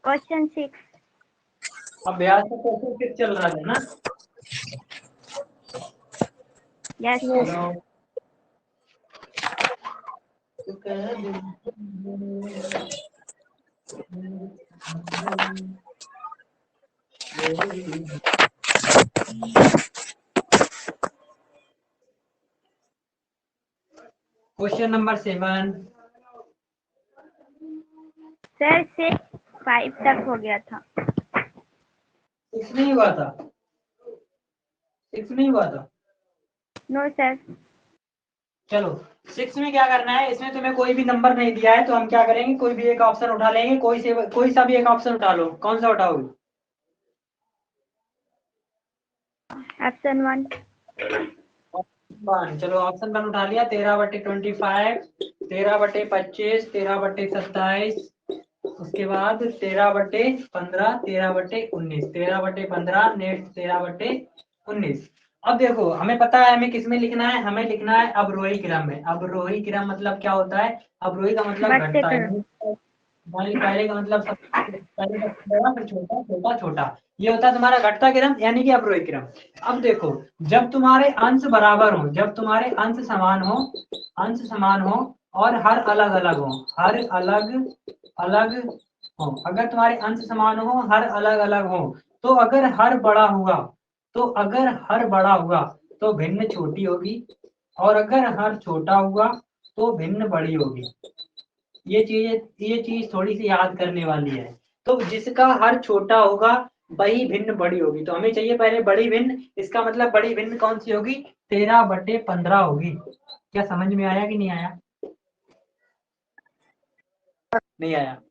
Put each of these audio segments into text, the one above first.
Question 6। अभ्यास का question 6 चल रहा है ना? Yes hello. Question number 7। Sir 6 5 तक हो गया था। 6 नहीं हुआ था? 6 नहीं हुआ था? No sir. चलो 6 में क्या करना है, इसमें तुम्हें कोई भी नंबर नहीं दिया है तो हम क्या करेंगे, कोई भी एक ऑप्शन उठा लेंगे। कोई सा भी एक ऑप्शन उठा लो। कौन सा उठाओगे? ऑप्शन 1। चलो ऑप्शन 1 उठा लिया। 13/25, 13/25, 13/27, उसके बाद 13/15, 13/19, 13/15 नेक्स्ट 13/19। अब देखो हमें पता है हमें किस में लिखना है, हमें लिखना है अवरोही क्रम में। अवरोही क्रम मतलब क्या होता है? अवरोही का मतलब बढ़ते घटता है। क्रम। पहले का मतलब पहले का बड़ा फिर छोटा, छोटा छोटा, ये होता है तुम्हारा घटता क्रम यानी कि अवरोही क्रम। अब देखो जब तुम्हारे अंश बराबर हो, जब तुम्हारे अंश समान हो, अंश समान हो और हर अलग अलग हो, हर अलग अलग हो, अगर तुम्हारे अंश समान हो हर अलग अलग हो, तो अगर हर बड़ा हुआ, तो अगर हर बड़ा हुआ तो भिन्न छोटी होगी, और अगर हर छोटा हुआ तो भिन्न बड़ी होगी। ये चीज थोड़ी सी याद करने वाली है। तो जिसका हर छोटा होगा वही भिन्न बड़ी होगी, तो हमें चाहिए पहले बड़ी भिन्न। इसका मतलब बड़ी भिन्न कौन सी होगी? 13/15 होगी। क्या समझ में आया कि नहीं आया? नहीं आया?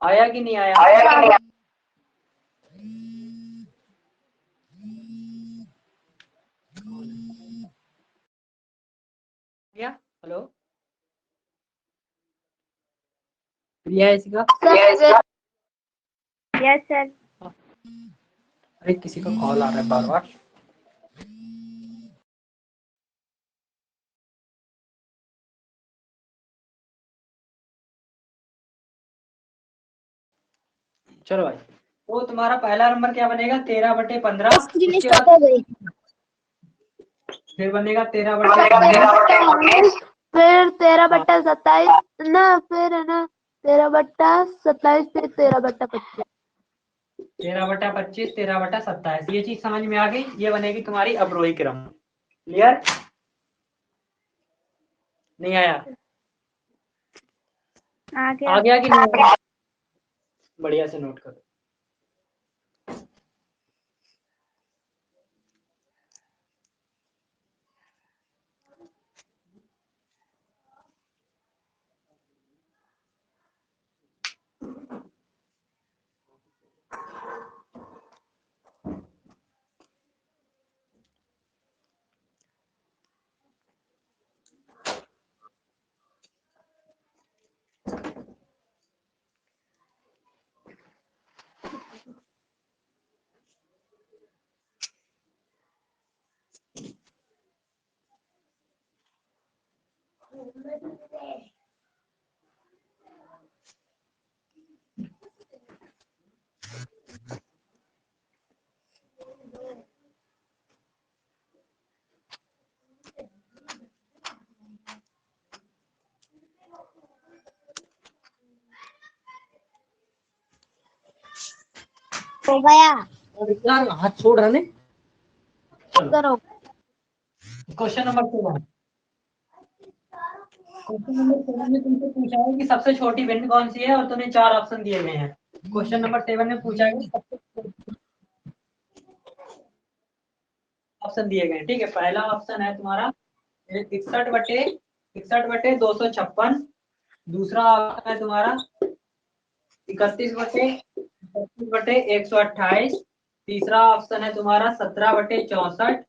आया कि नहीं आया? क्या? हेलो प्रिया है इसका? Yes sir. अरे किसी का कॉल आ रहा है बार बार। चलो भाई, तो तुम्हारा पहला नंबर क्या बनेगा? 13/15। उसके बाद हो गई। फिर बनेगा 13/19। फिर 13/27 ना, फिर है ना 13/27, फिर 13/25। 13/25, 13/27, ये चीज समझ में आ गई। ये बनेगी तुम्हारी अवरोही क्रम। क्लियर? नहीं आया? आ गया। आ गया कि नहीं आया? बढ़िया से नोट करो। हो गया। यार हाथ छोड़ रहा नहीं। करो। Question number 7। क्वेश्चन नंबर 7 में तुमसे पूछा है कि सबसे छोटी भिन्न कौन सी है, और तुम्हें 4 ऑप्शन दिए गए हैं। क्वेश्चन नंबर 7 में पूछा है कि सबसे ऑप्शन दिए गए हैं। ठीक है, पहला ऑप्शन है तुम्हारा 61/256। दूसरा ऑप्शन है तुम्हारा 31/128। तीसरा ऑप्शन है तुम्हारा 17/64।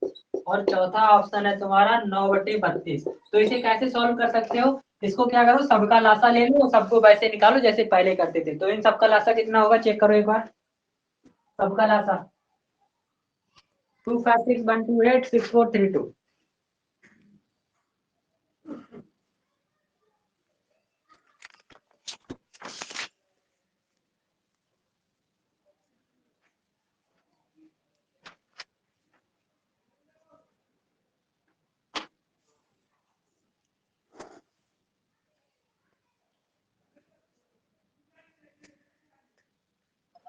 और चौथा ऑप्शन है तुम्हारा 9/32। तो इसे कैसे सॉल्व कर सकते हो? इसको क्या करो, सबका लासा ले लो, सबको वैसे निकालो जैसे पहले करते थे। तो इन सबका लासा कितना होगा चेक करो एक बार। सबका लासा 2 5 6 1 2 8 6 4 3 2।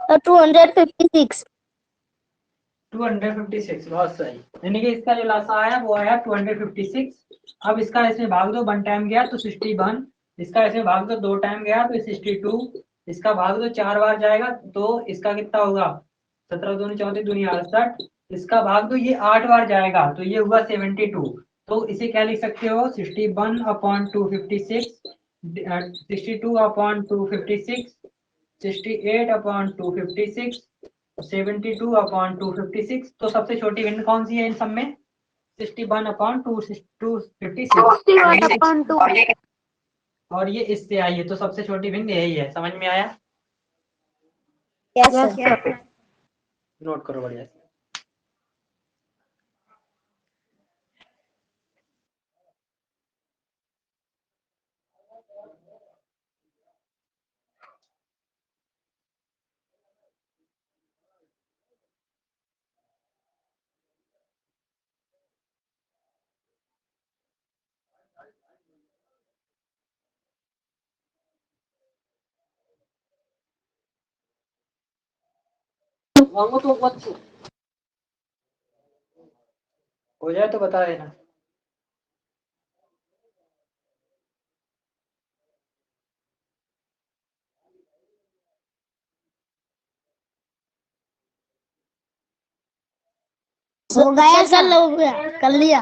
256। 256, बहुत सही। यानी कि इसका जो लासा आया वो आया 256। अब इसका इसमें भाग दो, 1 टाइम गया तो 61। इसका इसमें भाग दो 2 टाइम गया तो 62। इसका भाग दो 4 बार जाएगा तो इसका कितना होगा? 17 दूनी 34 दूनी 68। इसका भाग दो ये 8 बार जाएगा तो ये हुआ 72। तो इसे क्या लिख सकते हो? 61/256, 62/256, 68/256, 72/256। तो सबसे छोटी भिन्न कौन सी है इन सब में? 61/256। और ये इससे आई है तो सबसे छोटी भिन्न यही है। समझ में आया? Yes yes sir. Sir. Note करो बढ़िया से। हो जाए तो बता देना। हो गया सर, हो गया, कर लिया।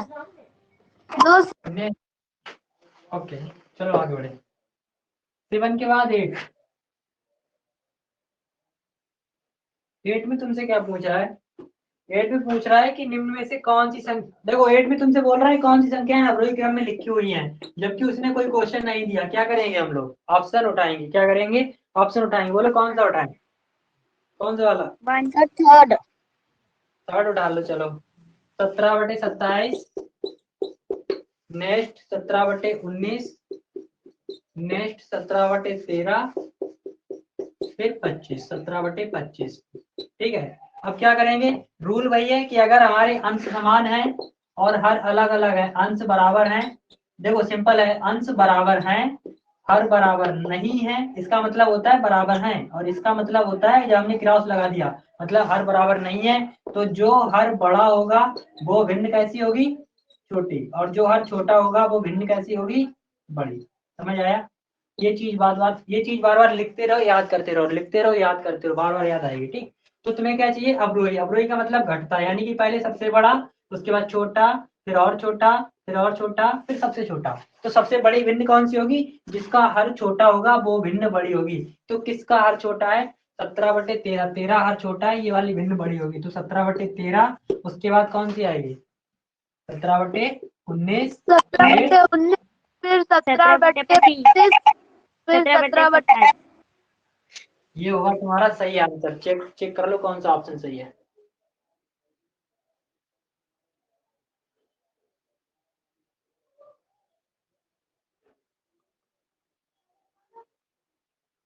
दो ओके, चलो आगे बढ़े। 7 के बाद 8। 8 में तुमसे क्या पूछ रहा है? 8 में पूछ रहा है कि निम्न में से कौन सी संख्या, देखो 8 में तुमसे बोल रहा है कौन सी संख्या है अवरोही क्रम में लिखी हुई है, जबकि उसने कोई क्वेश्चन नहीं दिया। क्या करेंगे हम लोग? ऑप्शन उठाएंगे। क्या करेंगे? ऑप्शन उठाएंगे। बोलो कौन सा उठाएं? कौन सा वाला? 1। थर्ड। थर्ड उठा लो। चलो 17/27, नेक्स्ट 17/19, नेक्स्ट 17/13, फिर 25, 17/25। ठीक है। अब क्या करेंगे? रूल वही है कि अगर हमारे अंश समान है और हर अलग अलग है, अंश बराबर है। देखो सिंपल है, अंश बराबर है, हर बराबर नहीं है, इसका मतलब होता है बराबर है। और इसका मतलब होता है जब हमने क्रॉस लगा दिया, मतलब हर बराबर नहीं है। तो जो हर बड़ा होगा वो भिन्न कैसी होगी? छोटी। और जो हर छोटा होगा वो भिन्न कैसी होगी? बड़ी। समझ आया? ये चीज बार बार लिखते रहो, याद करते रहो, लिखते रहो, याद करते रहो, बार बार याद आएगी। ठीक। तो तुम्हें क्या चाहिए? अवरोही। अवरोही का मतलब घटता, यानी कि पहले सबसे बड़ा, उसके बाद छोटा, फिर और छोटा, फिर और छोटा, फिर सबसे छोटा। तो सबसे बड़ी भिन्न कौन सी होगी? जिसका हर छोटा होगा वो भिन्न बड़ी होगी। तो किसका हर छोटा है? 17/13। 13 हर छोटा है, ये वाली भिन्न बड़ी होगी। तो 17/13। उसके बाद कौन सी आएगी? 17/19, 17/19, फिर 17/25, फिर 17/27। ये होगा तुम्हारा सही आंसर। चेक चेक कर लो कौन सा ऑप्शन सही है।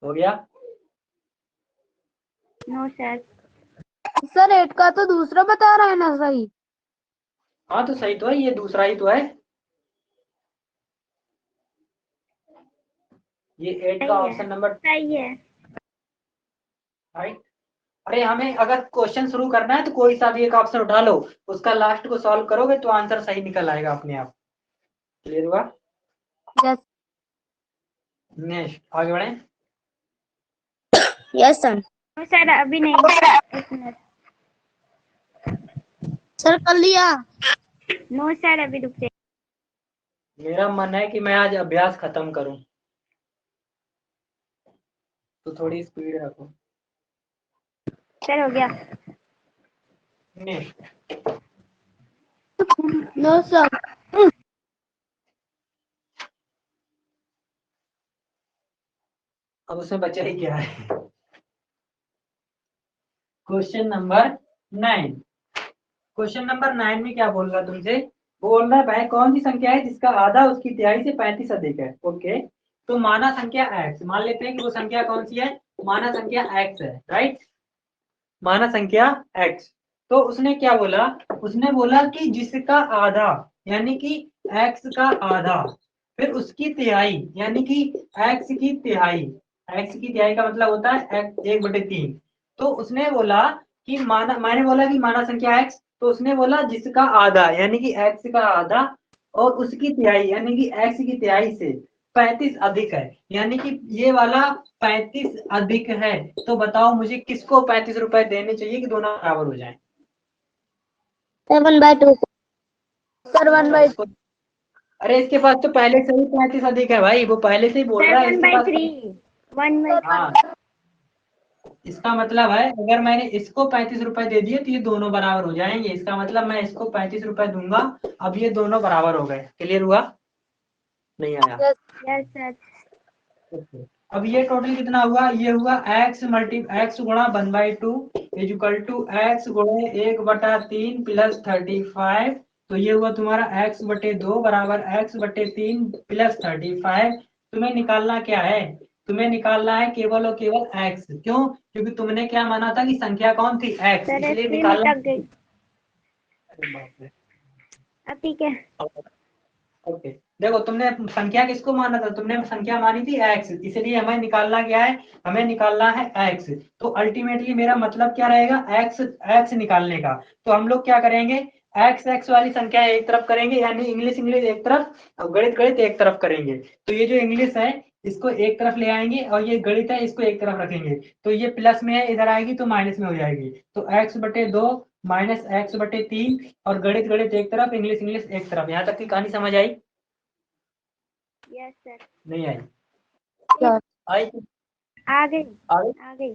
हो गया? No sir. सर 8 का तो दूसरा बता रहा है ना सही। हाँ तो सही तो है, ये दूसरा ही तो है। ये 8 का ऑप्शन नंबर सही है। राइट। अरे हमें अगर क्वेश्चन शुरू करना है तो कोई सा भी एक ऑप्शन उठा लो, उसका लास्ट को सॉल्व करोगे तो आंसर सही निकल आएगा अपने आप। क्लियर हुआ? यस। नेक्स्ट आगे बढ़े। Yes sir. नो सर अभी नहीं। एक मिनट। सर कर लिया। नो सर अभी रुक जाइए। मेरा मन है कि मैं आज अभ्यास खत्म करूं, तो थोड़ी स्पीड रखो। सर हो गया। नेक्स्ट। No sir. अब उसमें बचा ही क्या है? Question number 9। क्वेश्चन नंबर 9 में क्या बोल रहा है तुमसे? बोल रहा है भाई कौन सी संख्या है जिसका आधा उसकी तिहाई से 35 अधिक है। ओके। तो माना संख्या x, मान लेते हैं कि वो संख्या कौन सी है? माना संख्या x है। राइट। माना संख्या x। तो उसने क्या बोला? उसने बोला कि जिसका आधा, यानी कि x का आधा, फिर उसकी तिहाई, यानी कि x की तिहाई। x की तिहाई का मतलब होता है 1/3। तो उसने बोला कि मैंने बोला कि माना संख्या x, तो उसने बोला जिसका आधा यानी कि x का आधा और उसकी तिहाई यानी कि x की तिहाई से 35 अधिक है, यानी कि ये वाला 35 अधिक है। तो बताओ मुझे किसको 35 रुपए देने चाहिए कि दोनों बराबर हो जाए? 7/2 सर 1/2। अरे इसके पास तो पहले से ही 35 अधिक है भाई, वो पहले से ही बोल रहा है इसके पास। 1/3 हाँ, इसका मतलब है अगर मैंने इसको 35 रुपए दे दिए तो ये दोनों बराबर हो जाएंगे। इसका मतलब मैं इसको 35 रुपए दूंगा, अब ये दोनों बराबर हो गए। क्लियर हुआ? नहीं आया? Yes sir. Okay. अब ये टोटल कितना हुआ? ये हुआ x गुणा 1/2 इज इक्वल टू x गुणे 1/3 प्लस 35। तो ये हुआ तुम्हारा x/2 बराबर x/3 प्लस 35। तुम्हें निकालना क्या है? तुम्हें निकालना है केवल और केवल x। क्यों? क्योंकि तुमने क्या माना था कि संख्या कौन थी? x, सर इसलिए स्क्रीन निकालना। अटक गई। अरे बाप रे। अब ठीक है। ओके, देखो तुमने संख्या किसको माना था? तुमने संख्या मानी थी x, इसलिए हमें निकालना क्या है? हमें निकालना है x। तो अल्टीमेटली मेरा मतलब क्या रहेगा? x निकालने का। तो हम लोग क्या करेंगे? x वाली संख्या एक तरफ करेंगे, यानी इंग्लिश एक तरफ और गणित एक तरफ करेंगे। तो ये जो इंग्लिश है इसको एक तरफ ले आएंगे और ये गणित है इसको एक तरफ रखेंगे। तो ये प्लस में है, इधर आएगी तो माइनस में हो जाएगी। तो x/2 माइनस x/3 और गणित एक तरफ, इंग्लिश एक तरफ। यहाँ तक की कहानी समझ आई? Yes sir. नहीं आई? Sir I? आ गई। आई? आ गई।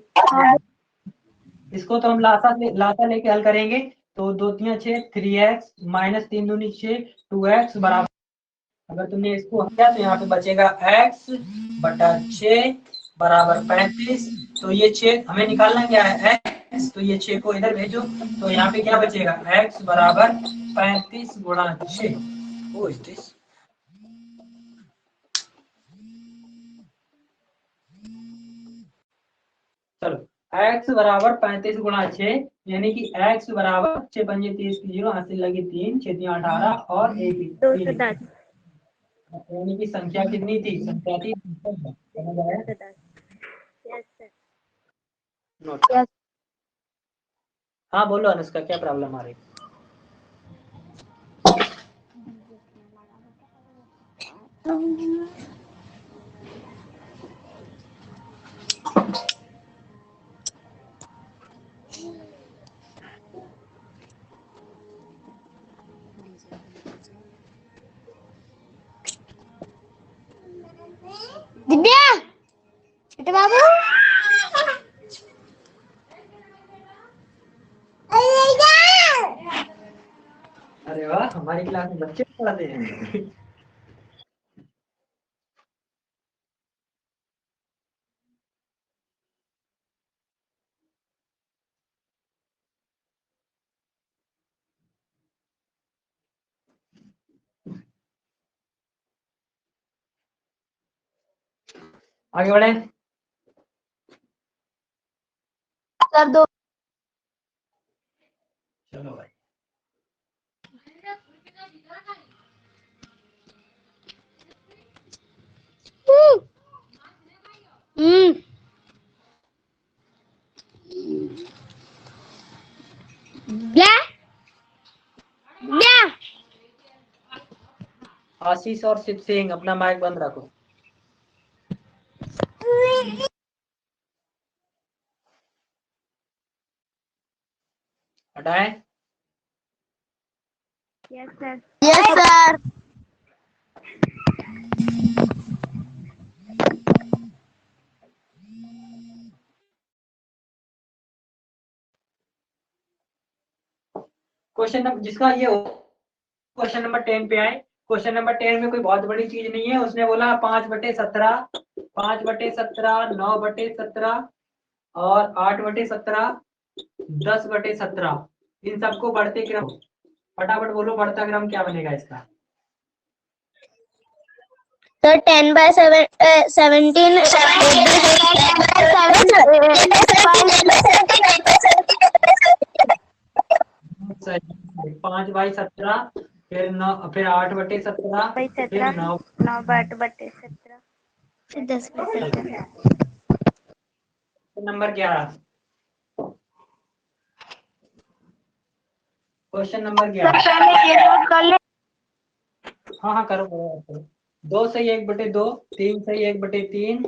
इसको तो हम लासा लेके हल करेंगे। तो 2 3 6 3x माइनस 3 दूनी 6 2x बराबर। अगर तुमने इसको हल किया तो यहाँ पे बचेगा x/6 बराबर 35। तो ये 6 हमें निकालना क्या है? x। तो ये 6 को इधर भेजो, तो यहाँ पे क्या बचेगा? x बराबर 35 गुणा 6। Who is this? चलो, x बराबर 35 गुणा 6, यानी कि x बराबर 6 पंजे 30 की 0, हासिल लगी 3 6 3 18 और 1 3। 210। यानी कि संख्या कितनी थी? संख्या थी। समझ आया? 210। Yes sir. नोट। यस हाँ बोलो अनुष्का, क्या प्रॉब्लम आ रही? दिव्या बेटे बाबू अरे वाह, हमारी क्लास में बच्चे पढ़ते हैं। आगे बढ़े। सर 2 चलो भाई। क्या क्या आशीष और शिव सिंह अपना माइक बंद रखो। हटाए। Yes sir. Yes sir question number जिसका ये हो, क्वेश्चन नंबर 10 पे आए। क्वेश्चन नंबर 10 में कोई बहुत बड़ी चीज नहीं है। उसने बोला 5/17 5/17 9/17 और 8/17 10/17, इन सबको बढ़ते क्रम। फटाफट बोलो बढ़ता क्रम क्या बनेगा इसका? सर 10/17 5/17 फिर 9 फिर 8/17 फिर 17 9 9/17 10/17 नंबर 11। Question number 11। पहले ये नोट कर ले। हाँ करो करो। 2 सही 1/2, 3 सही 1/3,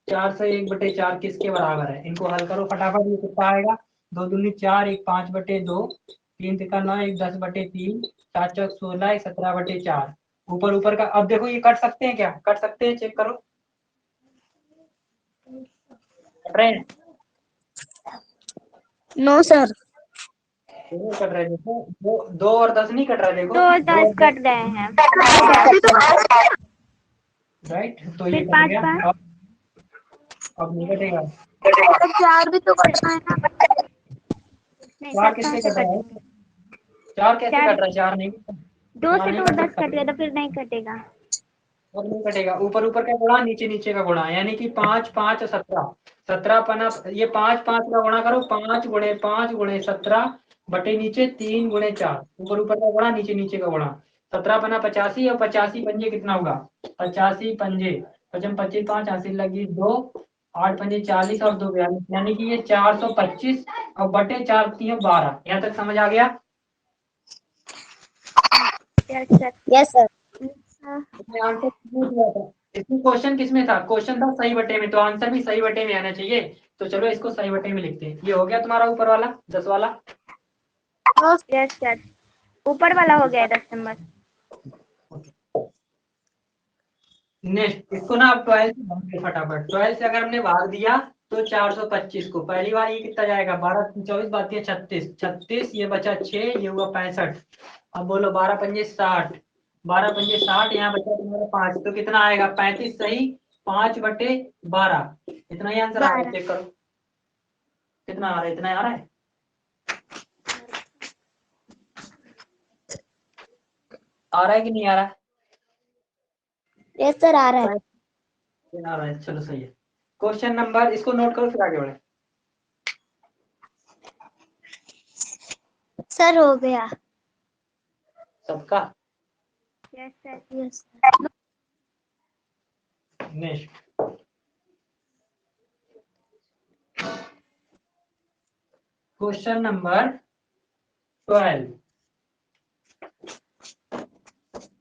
4 सही 1/4 किसके बराबर है? इनको हल करो फटाफट। ये कितना आएगा? 2 दूनी 4, 1 5/2, 3 तिका 9, 1 10/3, 4 चौक 16, 1 17/4। ऊपर ऊपर का अब देखो, ये कट सकते हैं क्या? कट सकते हैं, चेक करो। कट रहे हैं? No sir. नहीं कट रहे। देखो 2 और 10 नहीं कट रहा। देखो 2 और 10 कट गए हैं। राइट, तो ये फिर कट 5 गया। 5। अब नहीं कटेगा। 4 भी तो कटना है ना। नहीं, 4 7 किससे 5 से कट रहा है? कटेंगे। 4 कैसे 4 कट रहा है? 4 नहीं, 2 4 से नहीं तो कट 10 सकता। कट गया तो फिर नहीं कटेगा। और नहीं कटेगा। ऊपर ऊपर का गुणा, नीचे नीचे का गुणा, यानी कि 5 5 17, 17 पना। ये 5 5 का गुणा करो। 5 गुणे 5 गुणे 17 बटे नीचे 3 गुणे 4। ऊपर ऊपर का गुणा, नीचे नीचे का गुणा। 17 पना 85 और 85 पंजे कितना होगा? 85 पंजे 55 25 5 हासिल लगी 2, 8 पंजे 40 और 2 42, यानी कि ये 425 और बटे 4 3 12। यहाँ तक समझ आ गया? Yes sir. इसमें आंसर किसमें दिया था? इसमें क्वेश्चन किसमें था? क्वेश्चन था सही बटे में, तो आंसर भी सही बटे में आना चाहिए। तो चलो इसको सही बटे में लिखते हैं। ये हो गया तुम्हारा ऊपर वाला 10 वाला। यस सर, ऊपर वाला हो गया 10 नंबर। नेक्स्ट, इसको ना आप 12 से भाग दे फटाफट। 12 से अगर हमने भाग दिया तो 425 को पहली बार ये कितना जाएगा? 12 24 बात 36 36, ये बचा 6, ये हुआ 65। अब बोलो 12 पंजे 60, 12 पंजे 60, यहाँ बचा तुम्हारा 5, तो कितना आएगा? 35 सही 5/12। इतना ही आंसर आ रहा है। चेक करो कितना आ रहा है। इतना आ रहा है। आ रहा है कि नहीं आ रहा है? यस सर, आ रहा है। आ रहा है, चलो सही है। क्वेश्चन नंबर, इसको नोट करो फिर आगे बढ़े। सर हो गया। सबका yes sir. Yes. Next, question number 12।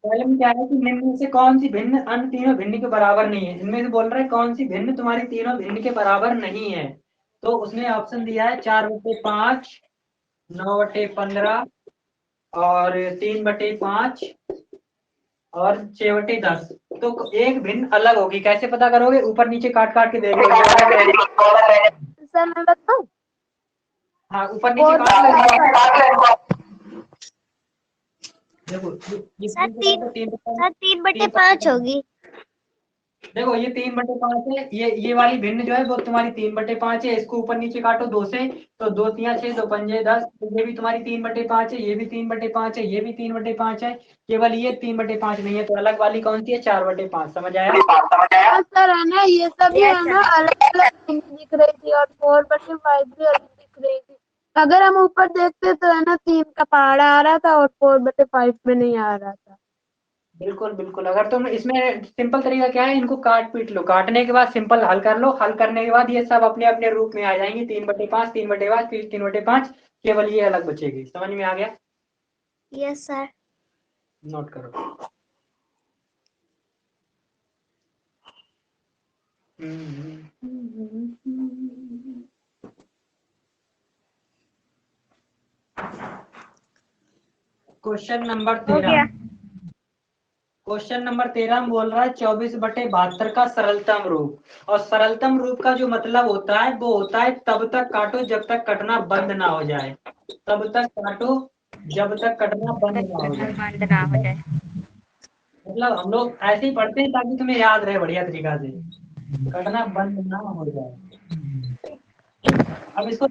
पहले में क्या है कि निम्न में से कौन सी भिन्न अन्य तीनों भिन्न के बराबर नहीं है? इनमें से बोल रहा है कौन सी भिन्न तुम्हारी तीनों भिन्न के बराबर नहीं है। तो उसने ऑप्शन दिया है 4/5, 9/15 और 3/5 और 6/10। तो एक भिन्न अलग होगी। कैसे पता करोगे? ऊपर नीचे काट काट के देख लो। सर मैं बताऊं? हाँ, ऊपर नीचे काट लो। देखो ये सर 3/5 होगी। देखो ये 3/5 है। ये वाली भिन्न जो है वो तुम्हारी 3/5 है। इसको ऊपर नीचे काटो 2 से, तो 2 3 6, 2 पंजे 10। तो ये भी तुम्हारी 3/5 है, ये भी 3/5 है, ये भी 3/5 है। केवल ये 3/5 नहीं है। तो अलग वाली कौन सी है? 4/5। समझ आया? सर है ना, ये सब है ना अलग अलग दिख रही थी और 4/5 भी अलग दिख रही थी। अगर हम ऊपर देखते तो है ना 3 का पहाड़ा आ रहा था और 4/5 में नहीं आ रहा था। बिल्कुल बिल्कुल। अगर तुम इसमें सिंपल तरीका क्या है, इनको काट पीट लो। काटने के बाद सिंपल हल कर लो। हल करने के बाद ये सब अपने अपने रूप में आ जाएंगे। 3/5, 3/5, फिर 3/5। केवल ये अलग बचेगी। समझ में आ गया? Yes sir. नोट करो। क्वेश्चन नंबर हो 13। गया। क्वेश्चन नंबर 13 में बोल रहा है 24/72 का सरलतम रूप। और सरलतम रूप का जो मतलब होता है वो होता है तब तक काटो जब तक कटना बंद ना हो जाए। तब तक काटो जब तक कटना बंद ना हो जाए। बंद ना हो जाए। मतलब हम लोग ऐसे ही पढ़ते हैं ताकि तुम्हें याद रहे बढ़िया तरीका से। कटना बंद ना हो जाए। अब इसको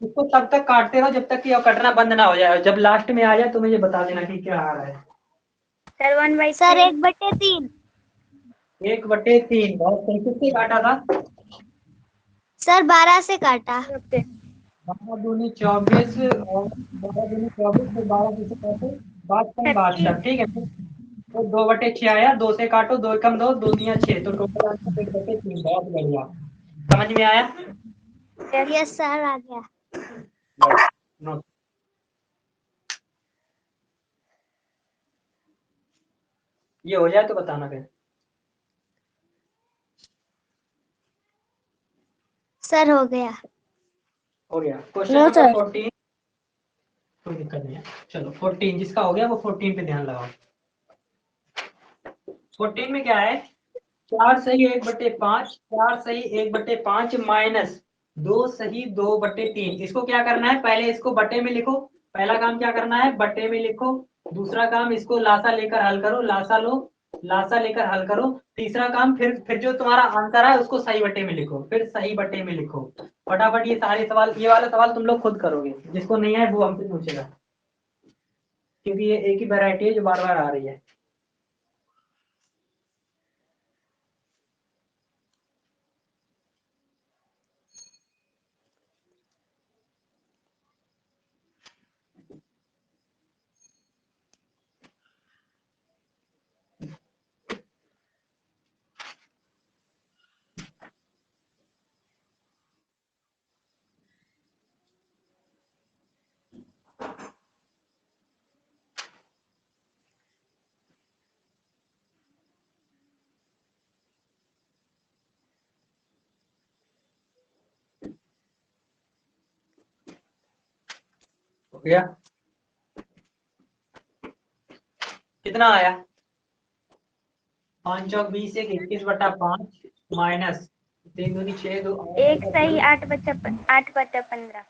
इसको तब तक काटते रहो जब तक कि कटना बंद ना हो जाए। जब लास्ट में आ जाए तो मुझे बता देना कि क्या आ रहा है। सर 1/3। सर 1/3। 1/3 बहुत सही। किससे काटा था? सर 12 से काटा। 12 दूनी 24 और 12 दूनी 24 तो 12 दूनी काटो 62। ठीक है। तो 2/6 आया। 2 से काटो, 2 एकम 2, 2 3 6, तो टोटल आंसर 1/3। बहुत बढ़िया। समझ में आया? यस सर, आ गया। नो। ये हो जाए तो बताना फिर। सर हो गया। हो गया। Question no number sir. 14, कोई दिक्कत नहीं है। चलो 14 जिसका हो गया वो 14 पे ध्यान लगाओ। 14 में क्या है, 4 सही 1/5, 4 सही 1/5 माइनस 2 सही 2/3। इसको क्या करना है, पहले इसको बटे में लिखो। पहला काम क्या करना है, बटे में लिखो। दूसरा काम इसको लासा लेकर हल करो, लासा लो, लासा लेकर हल करो। तीसरा काम फिर जो तुम्हारा आंसर है उसको सही बटे में लिखो, फिर सही बटे में लिखो। फटाफट ये सारे सवाल, ये वाला सवाल तुम लोग खुद करोगे, जिसको नहीं है वो हमसे पूछेगा, क्योंकि ये एक ही वैरायटी है जो बार बार आ रही है। हो गया, कितना आया, 5 चौक 20, 21/5 माइनस 3 दूनी 6, 2 एक सही 8/15।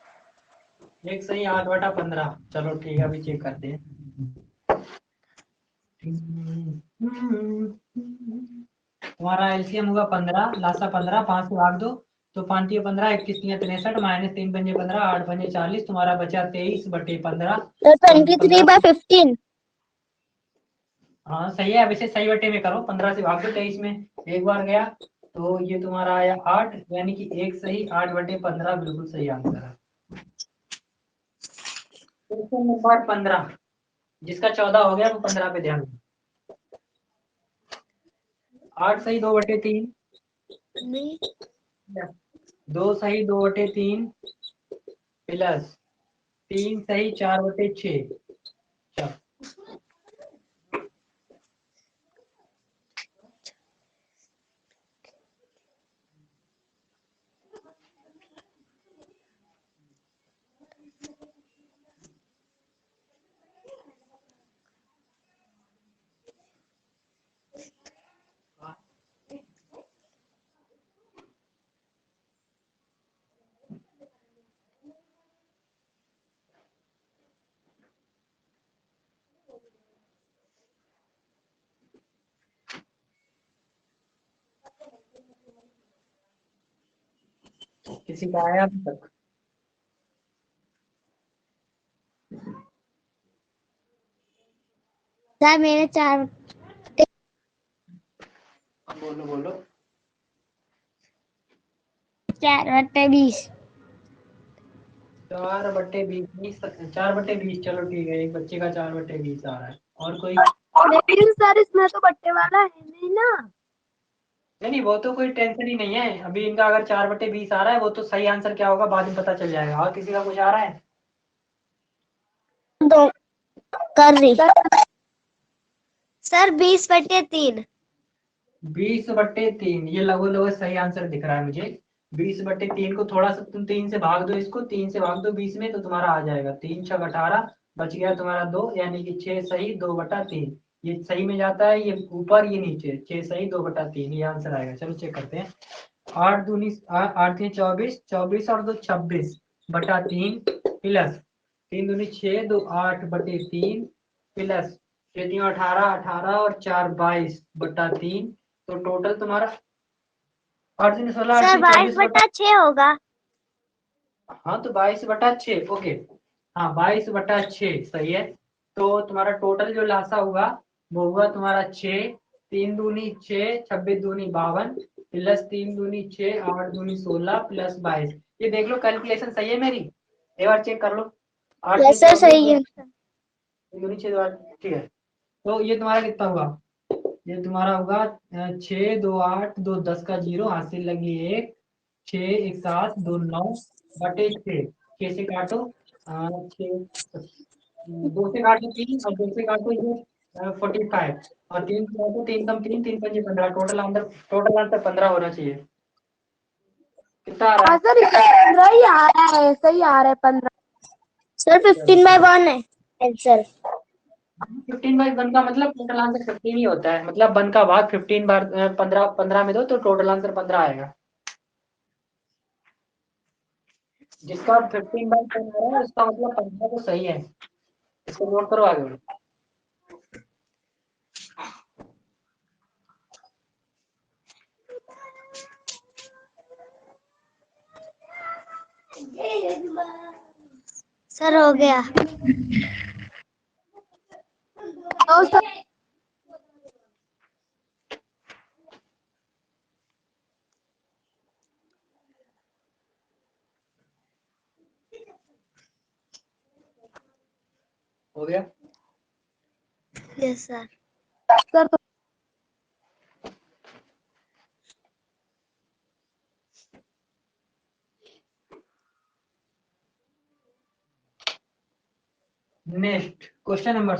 1 सही 8/15। चलो ठीक है, अभी चेक करते हैं। तुम्हारा एलसीएम होगा 15, लासा 15, 5 से भाग दो तो 5 या 15, 21 या 63 माइनस 3 पंजे 15, 8 पंजे 40, तुम्हारा बचा 23/15। तो 23/15। हाँ सही है, अब इसे सही बटे में करो, 15 से भाग दो 23 में, एक बार गया तो ये तुम्हारा आया 8, यानी कि 1 सही 8/15 बिल्कुल सही आंसर है। क्वेश्चन नंबर 15, जिसका 14 हो गया वो 15 पे ध्यान दो। 8 सही 2/3, 2 सही 2/3 प्लस 3 सही 4/6। चलो किसी का आया अभी तक? सर मेरे 4 बोलो बोलो। 4/20। 4/20, 4/20, चलो ठीक है, एक बच्चे का 4/20 आ रहा है। और कोई? लेकिन सर इसमें तो बट्टे वाला है नहीं ना। नहीं वो तो कोई टेंशन ही नहीं है, अभी इनका अगर 4/20 आ रहा है वो तो सही आंसर क्या होगा बाद में पता चल जाएगा। और किसी का कुछ आ रहा है? दो कर रही सर 20/3। 20/3, ये लगभग लगभग सही आंसर दिख रहा है मुझे। 20/3 को थोड़ा सा तुम 3 से भाग दो, इसको 3 से भाग दो 20 में तो तुम्हारा आ जाएगा 3 6 18, बच गया तुम्हारा 2, यानी कि 6 सही 2/3। ये सही में जाता है, ये ऊपर ये नीचे, 6 सही 2/3, ये आंसर आएगा। चलो चेक करते हैं। 8 दूनी 8 3 24, 24 और 2 26/3 प्लस 3 दूनी 6, 2 8/3 प्लस 6 3 18, 18 और 4 22/3। तो टोटल तुम्हारा 8 3 16, 8 सर 3 24 22/6 होगा। हाँ तो 22/6, ओके। हाँ 22/6 सही है। तो तुम्हारा टोटल जो लासा हुआ वो हुआ तुम्हारा 6, 3 दूनी 6, 26 दूनी 52 प्लस 3 दूनी 6, 8 दूनी 16 प्लस 22। ये देख लो कैलकुलेशन सही है मेरी, एक बार चेक कर लो। 8 यस सर 3 सही है। 24, 3 दूनी 6, 8, ठीक है। तो ये तुम्हारा कितना हुआ, ये तुम्हारा होगा 6 2 8 2 10 का 0, हासिल लगी 1, 6 1 7 2 9/6। 6 से काटो 6, 2 से काटो 3 और 2 से काटो ये 45 और 3 तो 3 कम 3 3 5 15 टोटल आंसर 15 होना चाहिए। कितना आ रहा हाँ है? सर, इसका 15 ही आ रहा है, सही आ रहा है 15। सर 15/1 है आंसर। 15/1 का मतलब टोटल आंसर 15 ही होता है, मतलब 1 का भाग 15 बार 15 में दो तो टोटल आंसर 15 आएगा। जिसका 15/10 आ रहा है उसका मतलब 15 तो सही है। इसको नोट करो आगे बढ़ो। सर हो गया। तो सर हो गया। Yes sir. सर तो नेक्स्ट क्वेश्चन नंबर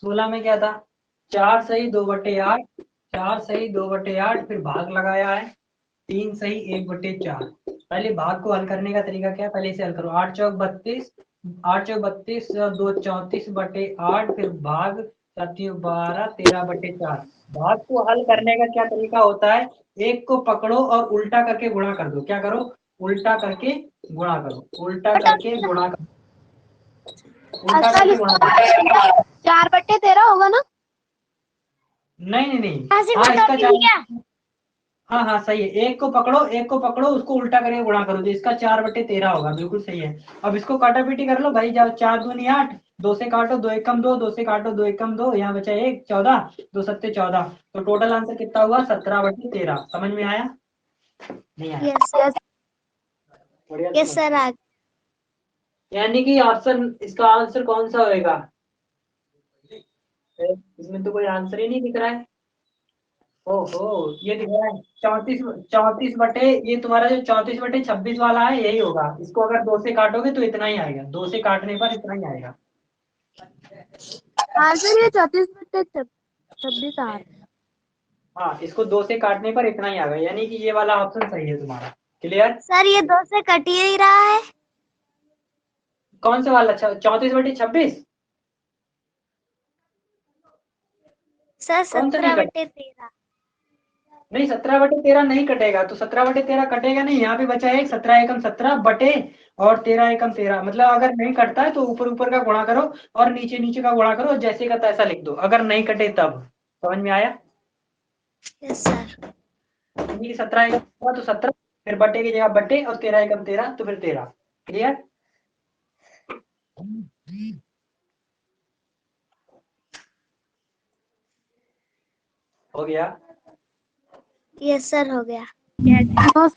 16 में क्या था? 4 सही 2/8, 4 सही 2/8 फिर भाग लगाया है 3 सही 1/4। पहले भाग को हल करने का तरीका क्या है, पहले इसे हल करो। 8 चौक 32, 8 चौक 32, 2 34/8 फिर भाग 7 12 13/4। भाग को हल करने का क्या तरीका होता है, एक को पकड़ो और उल्टा करके गुणा कर दो। क्या करो? उल्टा करके गुणा करो, उल्टा करके गुणा करो, उल्टा सर करके गुणा करो। इसका 4/13 होगा ना? नहीं नहीं नहीं, ऐसे हाँ इसका बटौती थी क्या? हाँ हाँ सही है। एक को पकड़ो उसको उल्टा करके गुणा करो तो इसका 4/13 होगा, बिल्कुल सही है। अब इसको काटापीटी कर लो भाई, जाओ 4 दूनी 8, 2 से काटो 2 एकम 2, 2 से काटो 2 एकम 2, यहाँ बचा 1 14, 2 सत्ते 14, तो टोटल आंसर कितना हुआ? 17/13। समझ में आया? नहीं आया? यस यस बढ़िया यस समझ। सर आ यानी कि ऑप्शन इसका आंसर कौन सा होएगा? इसमें तो कोई आंसर ही नहीं दिख रहा है। ओहो, ये दिख रहा है 34, 34 बटे, ये तुम्हारा जो 34/26 वाला है यही होगा। इसको अगर 2 से काटोगे तो इतना ही आएगा, 2 से काटने पर इतना ही आएगा। हाँ सर, ये 34/26 आ रहा है। हाँ, इसको 2 से काटने पर इतना ही आएगा, यानी कि ये वाला ऑप्शन सही है तुम्हारा। क्लियर? सर ये 2 से कट ही नहीं रहा है। कौन सा वाला? 34/26? सर कौन सा नहीं कट? 17/13। नहीं, 17/13 नहीं कटेगा, तो 17/13 कटेगा नहीं। यहाँ पे बचा है 17 एकम 17 बटे और 13 एकम 13। मतलब अगर नहीं कटता है तो ऊपर ऊपर का गुणा करो और नीचे नीचे का गुणा करो, जैसे का तैसा लिख दो, अगर नहीं कटे तब। समझ में आया? Yes sir. 17 एकम हुआ तो 17, फिर बटे की जगह बटे और 13 एकम 13 तो फिर 13। क्लियर? हो गया। यस सर हो गया। नो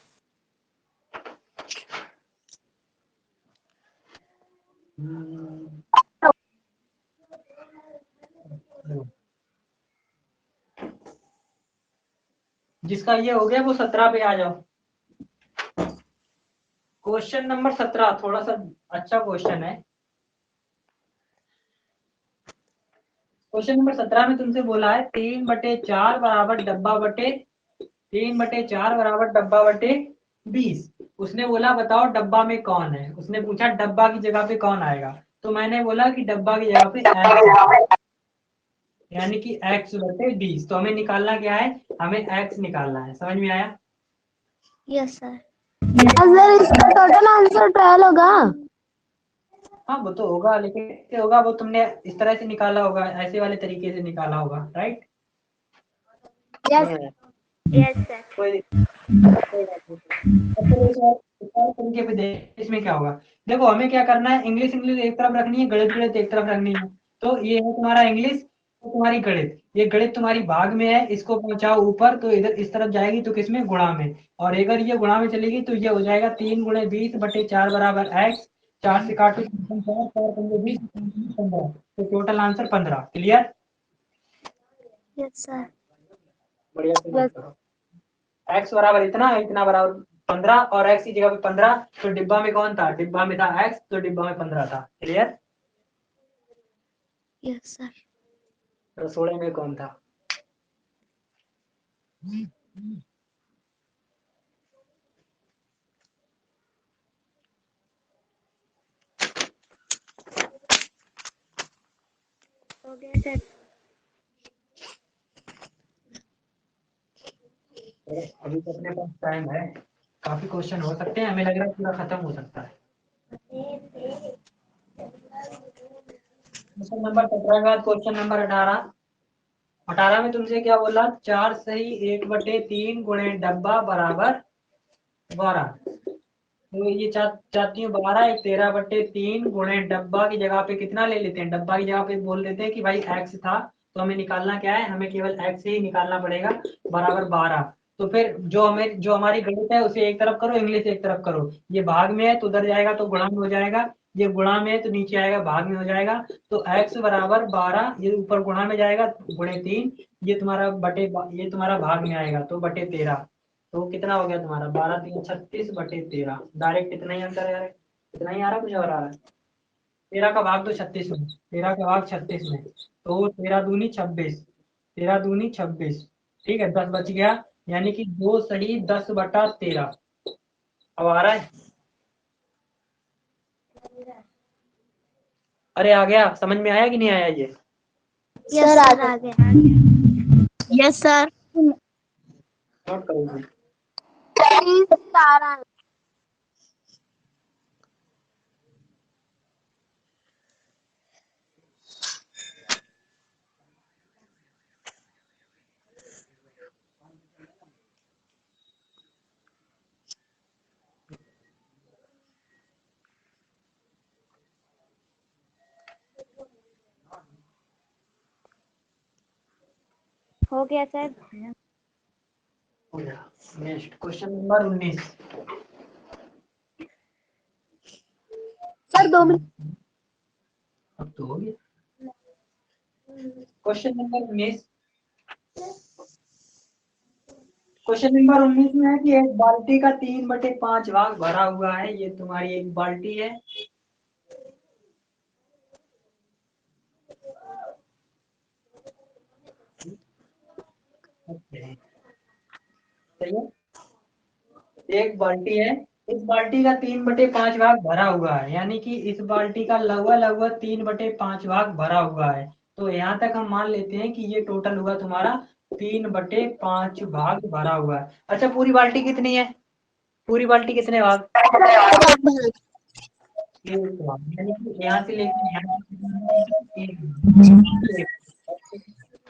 जिसका ये हो गया वो 17 पे आ जाओ। क्वेश्चन नंबर 17 थोड़ा सा अच्छा क्वेश्चन है। क्वेश्चन नंबर 17 में तुमसे बोला है 3/4 बराबर डब्बा बटे 3/4 बराबर डब्बा बटे 20। उसने बोला बताओ डब्बा में कौन है। उसने पूछा डब्बा की जगह पे कौन आएगा, तो मैंने बोला कि डब्बा की जगह पे x, यानी कि x/20। तो हमें निकालना क्या है? हमें x निकालना है। समझ में आया? Yes sir. सर, इसका टोटल आंसर 12 होगा। हाँ वो तो होगा, लेकिन कैसे होगा वो तुमने इस तरह से निकाला होगा, ऐसे वाले तरीके से निकाला होगा, राइट? Yes yes sir. कोई कोई बात नहीं। अब चलो इस वाले तरीके पे देख इसमें क्या होगा। देखो हमें क्या करना है, इंग्लिश इंग्लिश एक तरफ रखनी है, गणित गणित एक तरफ रखनी है। तो ये है तुम्हारा इंग्लिश, तो तुम्हारी गणित, ये गणित तुम्हारी भाग में है, इसको पहुंचाओ ऊपर तो इधर इस तरफ जाएगी तो किसमें? गुणा में। और अगर ये गुणा में चलेगी तो ये हो जाएगा 3 × 20/4 बराबर x। 4 से काटो 4 4 पंजे 20 15, तो total answer 15। Clear? Yes sir. बढ़िया से यस नोट करो। x बराबर इतना, इतना बराबर 15 और x की जगह पे 15, तो डिब्बा में कौन था? डिब्बा में था x, तो डिब्बा में 15 था। क्लियर? Yes sir. रसोड़े में कौन था? हो गया सर। अभी तो अपने पास टाइम है, काफी क्वेश्चन हो सकते हैं, हमें लग रहा है पूरा खत्म हो सकता है। क्वेश्चन नंबर 17 के बाद क्वेश्चन नंबर 18। 18 में तुमसे क्या बोला? 4 सही 1/3 गुणे डब्बा बराबर 12। तो ये चाहती हूँ 12 एक 13/3 गुणे डब्बा की जगह पे कितना ले लेते हैं? डब्बा की जगह पे बोल देते हैं कि भाई x था, तो हमें निकालना क्या है? हमें केवल x ही निकालना पड़ेगा, बराबर 12। तो फिर जो हमारी गणित है उसे एक तरफ करो, इंग्लिश एक तरफ करो। ये भाग में है तो उधर जाएगा तो गुणा में हो जाएगा, ये गुणा में है तो नीचे आएगा भाग में हो जाएगा। तो x बराबर 12, ये ऊपर गुणा में जाएगा गुणे 3, ये तुम्हारा भाग में आएगा तो बटे 13। तो कितना हो गया तुम्हारा? 12 3 36/13। डायरेक्ट इतना ही आंसर है, इतना ही आ रहा, कुछ और आ रहा है? 13 का भाग तो 36 में, 13 का भाग 36 में, तो 13 दूनी 26, 13 दूनी 26। ठीक है, 10 बच गया, यानी कि 2 सही 10/13। अब आ रहा है? अरे आ गया, समझ में आया कि नहीं आया ये? यस सर आ गया। Yes sir. नोट करोगे? 17। हो गया सर। हो गया। Next question number 19। Sir 2 minute. अब तो हो गया। Question number 19। क्वेश्चन नंबर 19 में है कि एक बाल्टी का 3/5 भाग भरा हुआ है। ये तुम्हारी एक बाल्टी है। सही है, एक बाल्टी है, इस बाल्टी का 3/5 भाग भरा हुआ है, यानी कि इस बाल्टी का लगभग लगभग 3/5 भाग भरा हुआ है। तो यहाँ तक हम मान लेते हैं कि ये टोटल हुआ तुम्हारा 3/5 भाग भरा हुआ है। अच्छा, पूरी बाल्टी कितनी है? पूरी बाल्टी कितने भाग? एक भाग, यानी कि यहाँ से लेकर यहाँ तक एक भाग।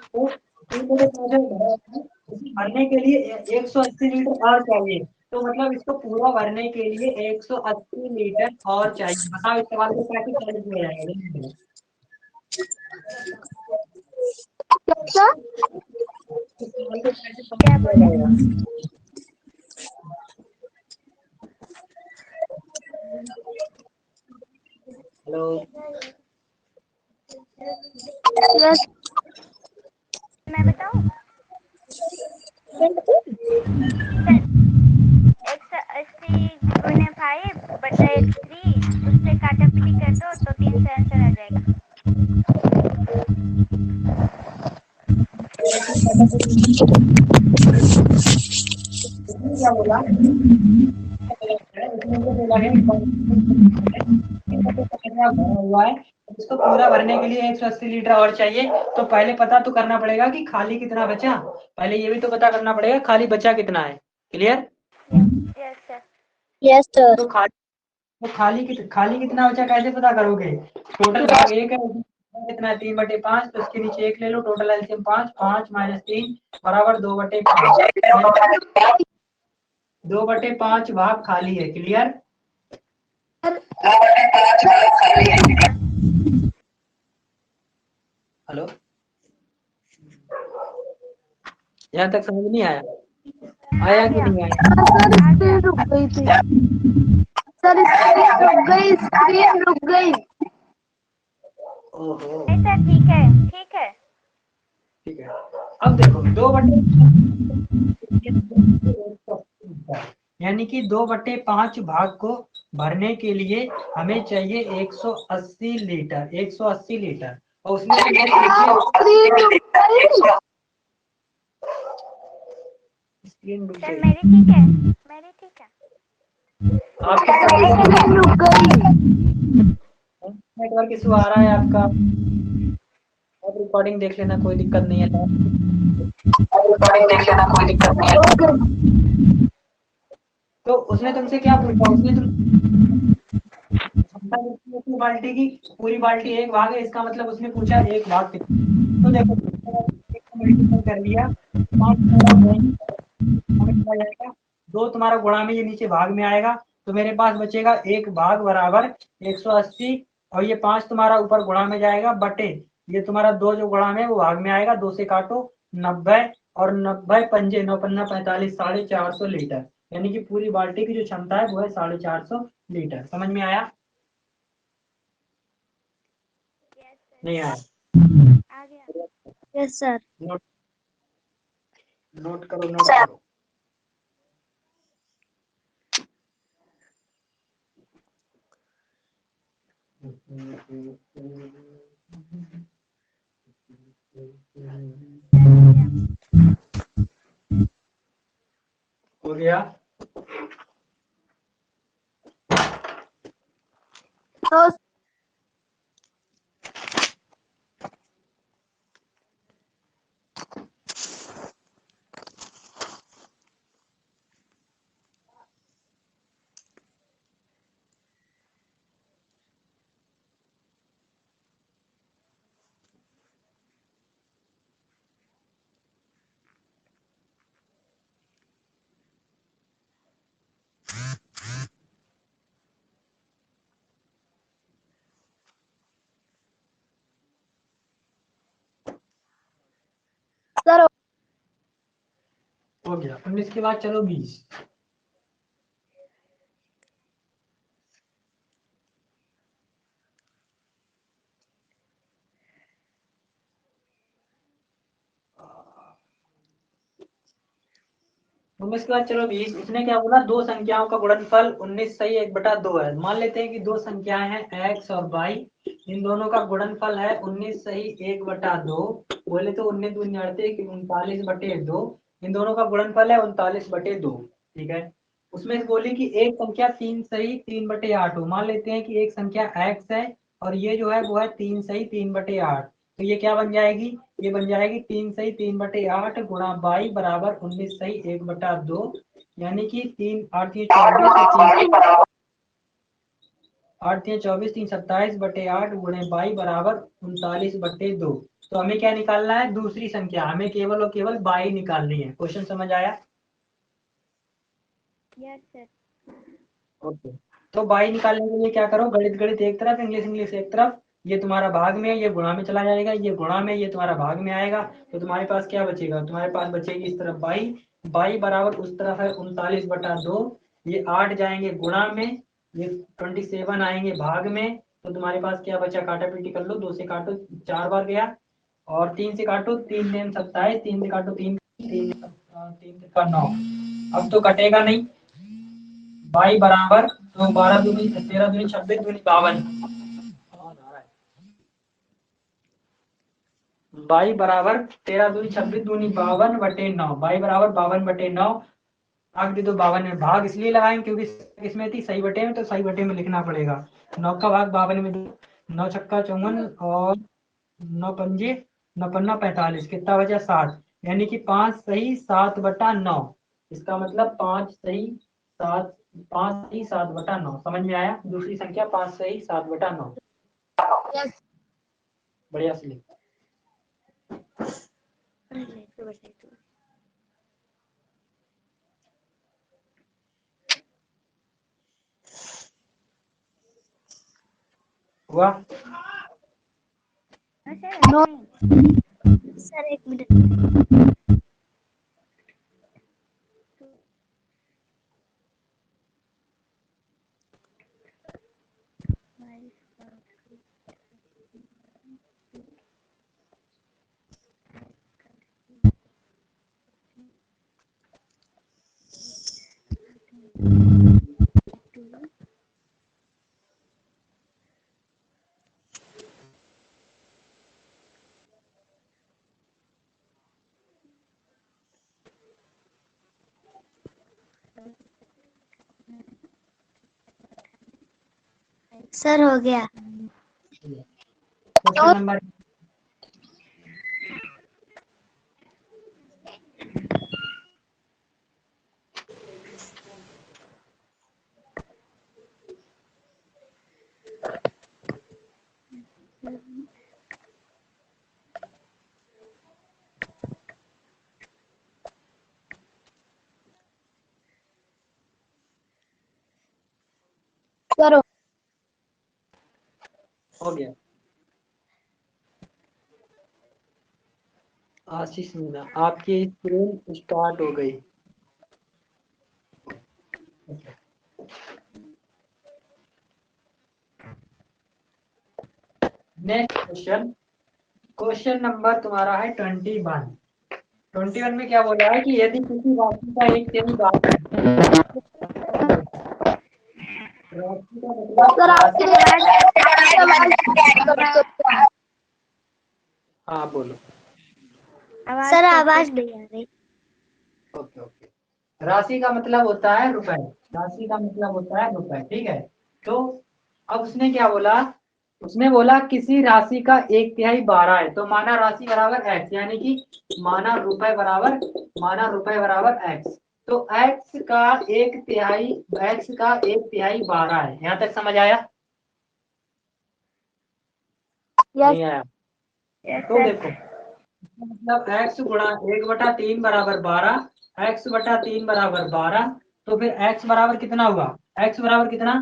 तो 3/5 भरा हुआ है। इसे भरने के लिए 180 लीटर और चाहिए। तो मतलब इसको पूरा भरने के लिए 180 लीटर और चाहिए। बताओ इस सवाल को कैसे सॉल्व किया जाएगा? क्या? इस सवाल को कैसे सॉल्व क्या किया बोले? जाएगा? Hello, yes. मैं बताऊं? सर 180 गुने 5/3, उससे काटापीटी कर दो तो 3 से आंसर आ जाएगा। इसमें क्या बोला? इसमें ये बोला है भरा हुआ है, इसको पूरा भरने के लिए 180 लीटर और चाहिए। तो पहले पता तो करना पड़ेगा कि खाली कितना बचा। पहले ये भी तो पता करना पड़ेगा खाली बचा कितना है। Clear? Yes sir. Yes sir. तो खाली कितना बचा कैसे पता करोगे? टोटल भाग 1 है, कितना है? 3/5, तो इसके नीचे 1 ले लो, टोटल एलसीएम 5, 5 - 3 बराबर 2/5। 2/5 भाग खाली है। क्लियर? हेलो, यहाँ तक समझ नहीं आया? आया कि नहीं आया? सर स्क्रीन रुक गई थी। सर स्क्रीन रुक गई, स्क्रीन रुक गई। ओहो, नहीं सर, ठीक है ठीक है। ठीक है। अब देखो यानी कि 2/5 भाग को भरने के लिए हमें चाहिए 180 लीटर। 180 लीटर और उसमें से मैंने स्क्रीन डूब गई। स्क्रीन डूब सर गई। मेरी ठीक है, मेरी ठीक है। आपकी स्क्रीन डूब गई। नेटवर्क इशू आ रहा है आपका। आप रिकॉर्डिंग देख लेना, कोई दिक्कत नहीं है। रिकॉर्डिंग देख लेना, कोई दिक्कत नहीं है। तो उसने तुमसे क्या पूछा? उसने तुम क्षमता देखी अपनी बाल्टी की, पूरी बाल्टी एक भाग है, इसका मतलब उसने पूछा एक भाग कितना। तो देखो मल्टीपल कर लिया, 5 तुम्हारा गुणा में चला जाएगा, 2 तुम्हारा गुणा में ये नीचे भाग में आएगा, तो मेरे पास बचेगा एक भाग बराबर 180, और ये 5 तुम्हारा ऊपर गुणा में जाएगा बटे ये तुम्हारा 2 जो गुणा में वो भाग में आएगा, 2 से काटो 90, और 90 पंजे 9 पन्ना 45, 450 लीटर, यानी कि पूरी बाल्टी की जो क्षमता है वो है 450 लीटर। समझ में आया? यस सर, नहीं आया? आ गया। Yes sir. नोट नोट करो, नोट करो। हो गया? तो सर हो गया। 19 के बाद चलो 20। उन्नीस के बाद चलो 20। इसने क्या बोला? दो संख्याओं का गुणनफल 19 सही 1/2 है। मान लेते हैं कि दो संख्याएं हैं x और y, इन दोनों का गुणनफल है 19 सही 1/2। बोले तो 19 दूनी 39/2, इन दोनों का गुणनफल है 39/2। ठीक है। उसमें से बोली कि एक संख्या 3 सही 3/8 हो। मान लेते हैं कि एक संख्या x है और ये जो है वो है 3 सही 3/8, तो ये क्या बन जाएगी? ये बन जाएगी 3 सही 3/8 गुणा बाई बराबर 19 सही 1/2, यानी कि 3 8 24 3 27/8 गुणे बाई बराबर 39/2। तो हमें क्या निकालना है? दूसरी संख्या। हमें केवल और केवल बाई निकालनी है। क्वेश्चन समझ आया? Yes sir. ओके। तो बाई निकालने के लिए क्या करो? गणित गणित एक तरफ, इंग्लिश इंग्लिश एक तरफ। ये तुम्हारा भाग में है, ये गुणा में चला जाएगा, ये गुणा में, ये तुम्हारा भाग में आएगा, तो तुम्हारे पास क्या बचेगा? तुम्हारे पास बचेगी इस तरफ बाई। बाई बराबर उस तरफ है 39/2, ये 8 जाएंगे गुणा में, ये 27 आएंगे भाग में, तो तुम्हारे पास क्या बचा? काटा पीटी कर लो, 2 से काटो 4 बार गया, और 3 से काटो 3 दिन 27, 3 से काटो 3 3 3 का 9। अब तो कटेगा नहीं। बाई बराबर तो 12 दूनी 13 दूनी 26 दूनी 52। बाई बराबर 13 दूनी 26 दूनी 52/9। बाई बराबर 52/9। भाग दे दो 52 में। भाग इसलिए लगाएंगे क्योंकि इसमें थी सही बटे में, तो सही बटे में लिखना पड़ेगा। 9 का भाग 52 में दो, 9 छक्का 54, और 9 पंजे 9 पन्ना 45, कितना बचा? 60, यानी कि 5 सही 7/9। इसका मतलब 5 सही 7, 5 सही 7/9। समझ में आया? दूसरी संख्या 5 सही 7/9। यस बढ़िया से लिख। हुआ? हाँ सर, नो सर एक मिनट। सर हो गया। क्वेश्चन नंबर करो। हो गया। आशीष मीना, आपकी स्क्रीन स्टार्ट हो गई। नेक्स्ट क्वेश्चन, क्वेश्चन नंबर तुम्हारा है 21। 21 में क्या बोला है कि यदि किसी राशि का एक तिहाई बारह है, राशि का मतलब सर राशि। आपकी आवाज हाँ बोलो। सर आवाज नहीं आ रही। Okay okay. राशि का मतलब होता है रुपए, राशि का मतलब होता है रुपए, ठीक है। तो अब उसने क्या बोला, उसने बोला किसी राशि का एक तिहाई 12 है, तो माना राशि बराबर x, यानी कि माना रुपए बराबर x। तो x का एक तिहाई 12 है। यहाँ तक समझ आया? नहीं आया? तो देखो, मतलब x गुणा 1/3 बराबर 12, x बटा 3 बराबर 12। तो फिर x बराबर कितना हुआ? x बराबर कितना?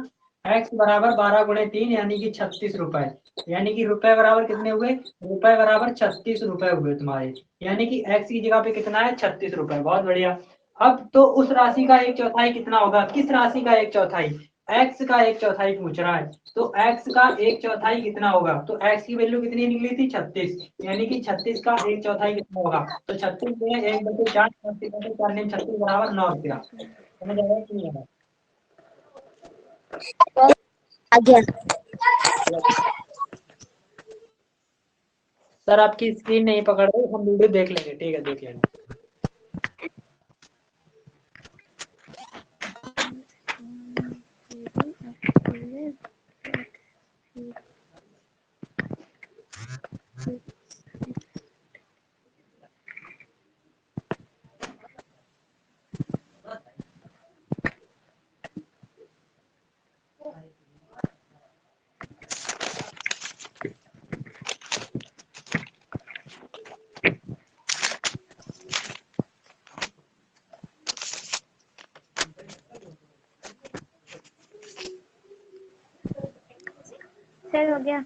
x बराबर 12 गुणे 3 यानी कि 36 रुपए। यानी कि रुपए बराबर कितने हुए? रुपए बराबर 36 रुपए हुए तुम्हारे। यानी कि x की जगह पे कितना है? 36 रुपए। बहुत बढ़िया। अब तो उस राशि का एक चौथाई कितना होगा? किस राशि का एक चौथाई? x का एक चौथाई पूछ रहा है। तो x का एक चौथाई कितना होगा? तो x की वैल्यू कितनी निकली थी? 36। यानी कि 36 का एक चौथाई कितना होगा? तो 36 में 1/4, 36 बराबर 9 रुपया। समझ आया कि नहीं आया? आ गया। सर आपकी स्क्रीन नहीं पकड़ रही, हम वीडियो देख लेंगे, ठीक है देख लेंगे। सर हो गया।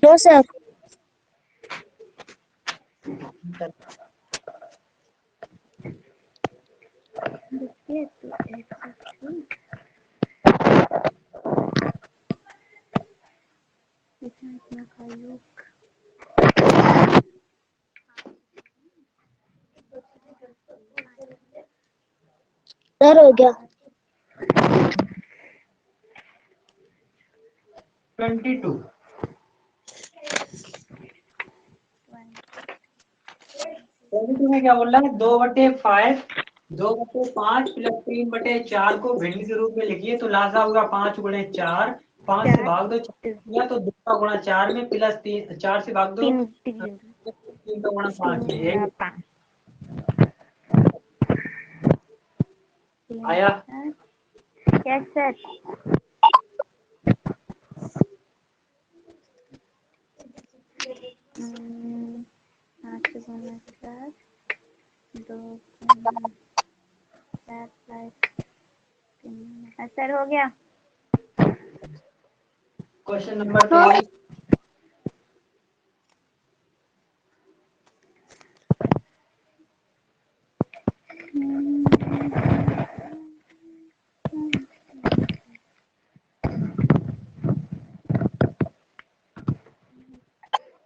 No sir. देखिए तो इतना का योग। सर हो गया। 22। में क्या बोल रहा है? 2/5, 2/5 प्लस 3/4 को भिन्न के रूप में लिखिए तो लासा होगा 5 गुणे 4। 5 से भाग दो 4, तो 2 का गुणा 4 में प्लस 3, 4 से भाग दो 3 का गुणा 5 में। यही आया? Yes sir. सर हो गया। Question number 23।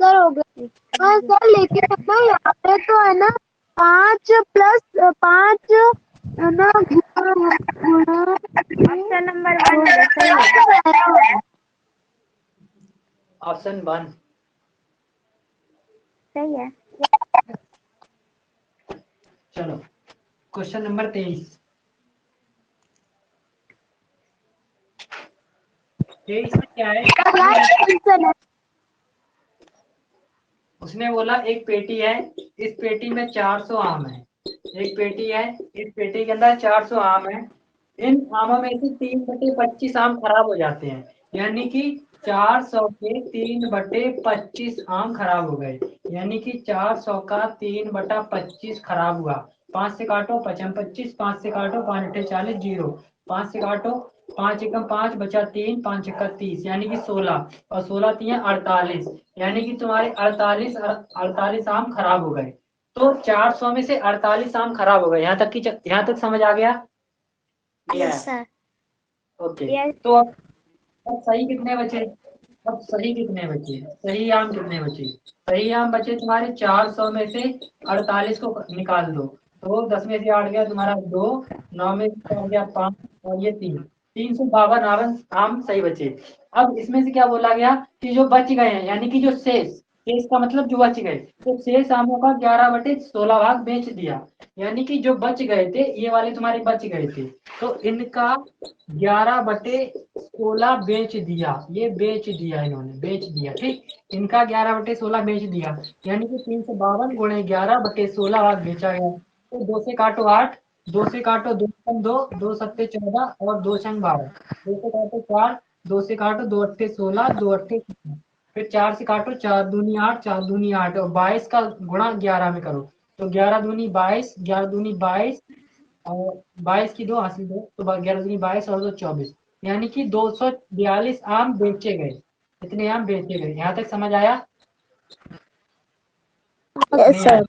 सर हो गया। हाँ सर, लेकिन है ना यहाँ पे तो है ना 5 + 5 है ना ऑप्शन नंबर 1 सही है। ऑप्शन 1 सही है। चलो क्वेश्चन नंबर 23। 23 में क्या है? उसने बोला एक पेटी है, इस पेटी में 400 आम है। एक पेटी है, इस पेटी के अंदर 400 आम है। इन आमों में से 3/25 आम खराब हो जाते हैं, यानी कि 400 के 3/25 आम खराब हो गए, यानी कि 400 का 3/25 खराब हुआ। 5 से काटो 55, 5 से काटो 5 × 40 0, 5 से काटो 5 एकम 5 बचा 3, 5 × 30 यानी कि 16 और 16 3 48, यानी कि तुम्हारे 48 आम खराब हो गए। तो 400 में से 48 आम खराब हो गए। यहाँ तक समझ आ गया? Yes sir. ओके। Yes. तो अब सही कितने बचे? अब सही कितने बचे? सही आम कितने बचे? सही आम बचे तुम्हारे 400 में से 48 को निकाल दो, तो 10 में से 8 गया तुम्हारा 2, 9 में से 4 गया 5 और ये 352 आम सही बचे। अब इसमें से क्या बोला गया कि जो बच गए हैं, यानी कि जो शेष का मतलब जो बच गए, तो शेष आमों का 11/16 भाग बेच दिया, यानी कि जो बच गए थे ये वाले तुम्हारे बच गए थे, तो इनका 11/16 बेच दिया। ये बेच दिया, इन्होंने बेच दिया, ठीक। इनका 11/16 बेच दिया, यानी कि 352 × 11/16 भाग बेचा गया। तो 2 से काटो 8, 2 से काटो 2 × 2, 2 7 14 और 2 × 12, 2 से काटो 4, 2 से काटो 2 8 16, 2 8 16, फिर 4 से काटो 4 दूनी 8, 4 दूनी 8 और 22 का गुणा 11 में करो, तो 11 दूनी 22, 11 दूनी 22 और 22 की 2 हासिल 2, तो 11 दूनी 22 और 2 24, यानी कि 242 आम बेचे गए। इतने आम बेचे गए। यहाँ तक समझ आया? यस नहीं आया? सर।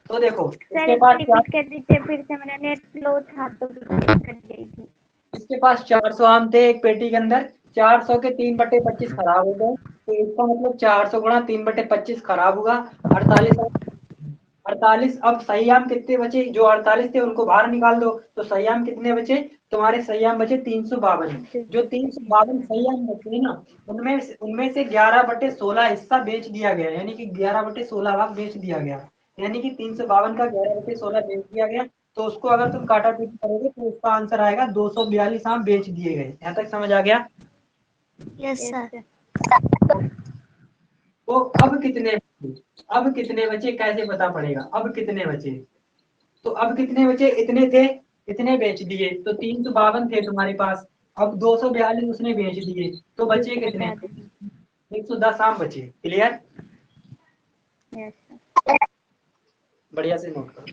तो देखो सर इसके एक पास रिपीट कर दीजिए फिर से, मेरा नेट स्लो था तो रिपीट कर गई थी। इसके पास 400 आम थे एक पेटी के अंदर, 400 के 3/25 खराब हो गए, तो इसका मतलब 400 गुणा 3/25 खराब हुआ, 48। अब सही आम कितने बचे? जो 48 थे उनको बाहर निकाल दो, तो सही आम कितने बचे? तुम्हारे सही आम बचे 352। जो 352 सही आम बचे ना, उनमें से 11/16 हिस्सा बेच दिया गया, यानी कि 11/16 भाग बेच दिया गया, यानी कि 352 का 11/16 बेच दिया गया। तो उसको अगर तुम काटा पीटी करोगे तो उसका आंसर आएगा 242 आम बेच दिए गए। यहाँ तक समझ आ गया? Yes Yes, sir. sir. तो अब कितने बचे? अब कितने बचे कैसे पता पड़ेगा? अब कितने बचे? तो अब कितने बचे? इतने थे, इतने बेच दिए, तो 352 थे तुम्हारे पास। अब 242 उसने बेच दिए, तो बचे कितने? 110 आम बचे। क्लियर? Yes, sir. बढ़िया से नोट करो।